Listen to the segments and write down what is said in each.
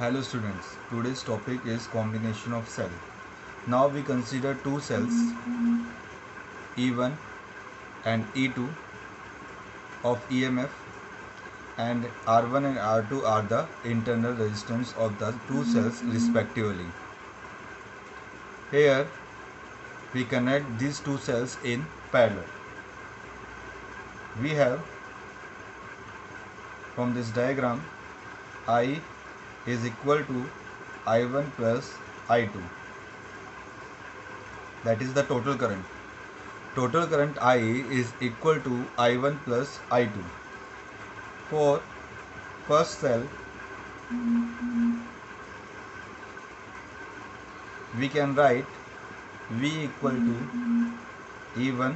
Hello students, today's topic is combination of cell. Now we consider two cells E1 and E2 of EMF, and R1 and R2 are the internal resistance of the two cells respectively. Here we connect these two cells in parallel. We have from this diagram I is equal to I1 plus I2, that is the total current. Total current I is equal to I1 plus I2. For first cell, we can write V equal to E1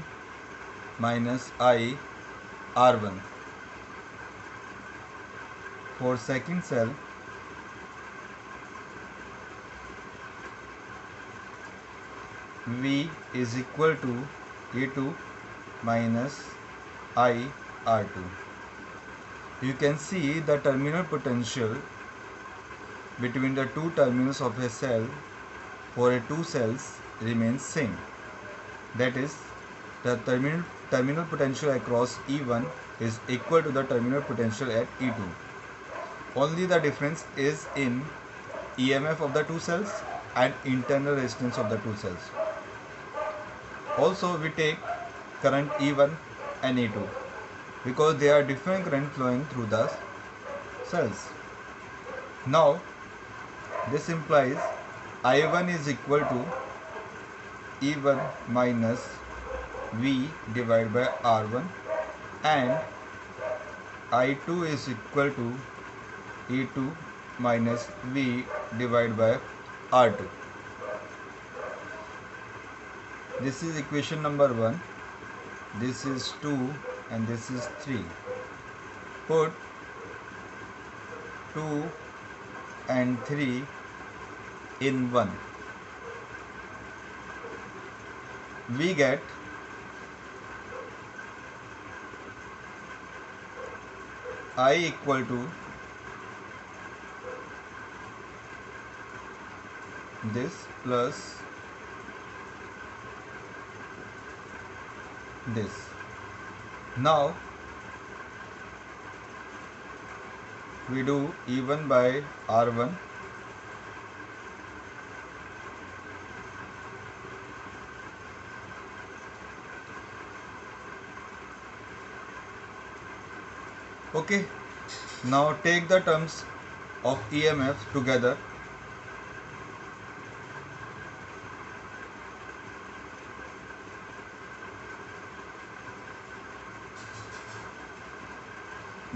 minus I R1. For second cell, V is equal to E2 minus I R2. You can see the terminal potential between the two terminals of a cell for a two cells remains same. That is, the terminal potential across E1 is equal to the terminal potential at E2. Only the difference is in EMF of the two cells and internal resistance of the two cells. Also, we take current E1 and E2 because they are different current flowing through the cells. Now, this implies I1 is equal to E1 minus V divided by R1, and I2 is equal to E2 minus V divided by R2. This is equation number 1, this is 2 and this is 3. Put 2 and 3 in 1. We get I equal to this plus this. Now we do E1 by R1. Okay, now take the terms of EMF together.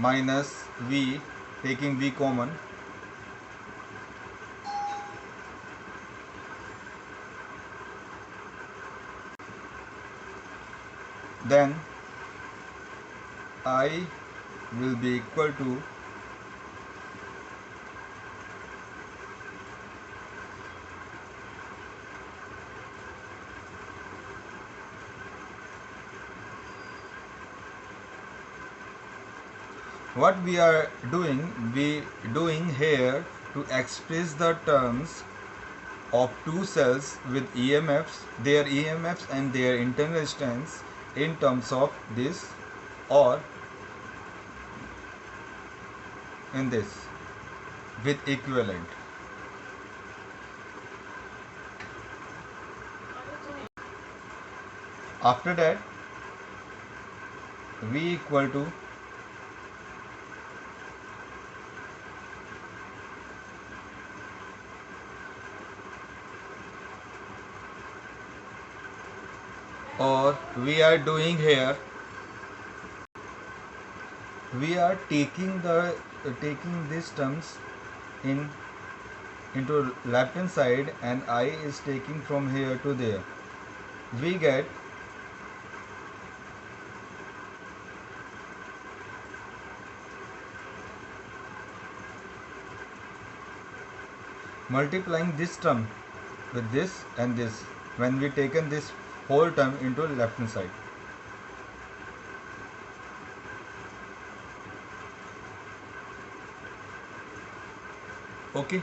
Minus V, taking V common, then I will be equal to what we are doing here to express the terms of two cells with EMFs and their internal resistance in terms of this or in this with equivalent. After that, V equal to or we are doing here, we are taking these terms into left hand side, and I is taking from here to there. We get multiplying this term with this and this when we taken this whole term into left hand side. Okay.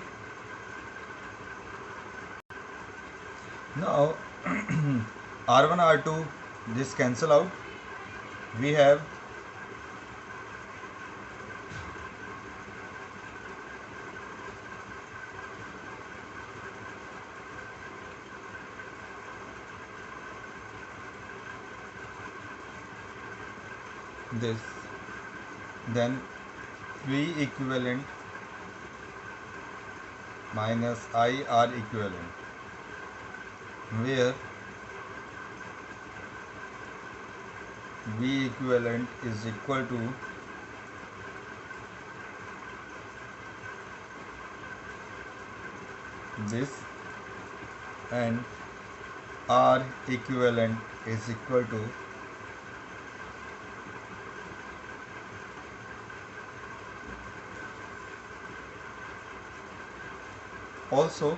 Now R1 R2 this cancel out. We have this, then V equivalent minus IR equivalent, where V equivalent is equal to this and R equivalent is equal to also,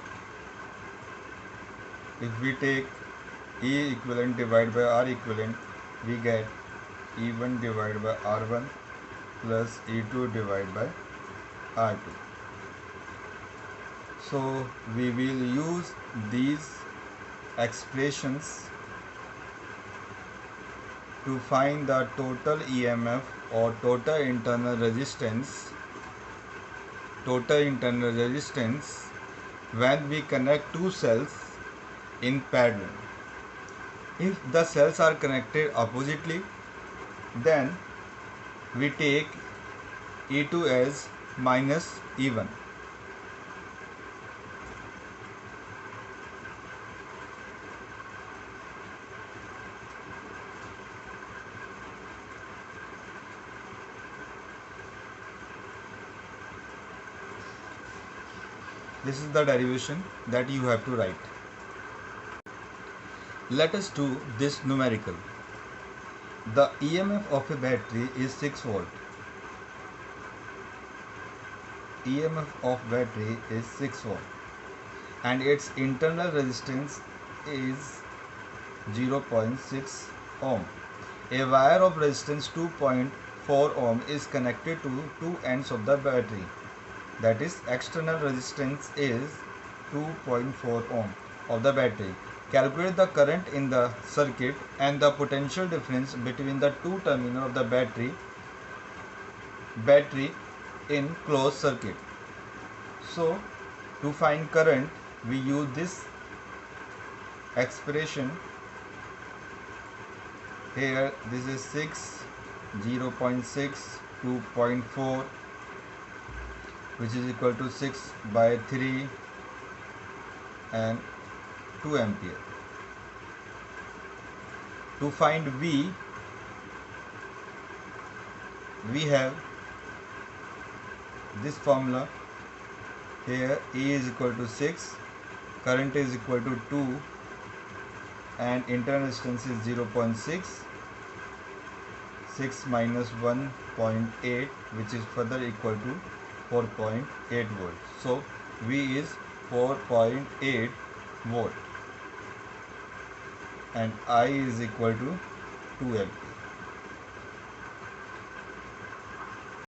if we take E equivalent divided by R equivalent, we get E1 divided by R1 plus E2 divided by R2. So we will use these expressions to find the total EMF or total internal resistance when we connect two cells in parallel. If the cells are connected oppositely, then we take E2 as minus E1. This is the derivation that you have to write. Let us do this numerical. The EMF of a battery is 6 volt. EMF of battery is 6 volt and its internal resistance is 0.6 ohm. A wire of resistance 2.4 ohm is connected to two ends of the battery. That is, external resistance is 2.4 ohm of the battery. Calculate the current in the circuit and the potential difference between the two terminals of the battery in closed circuit. So, to find current, we use this expression. Here, this is 6, 0.6, 2.4, which is equal to 6 by 3 and 2 ampere. To find V, we have this formula. Here E is equal to 6, current is equal to 2 and internal resistance is 0.6. 6 minus 1.8, which is further equal to 4.8 volt. So V is 4.8 volt and I is equal to 2 ampere.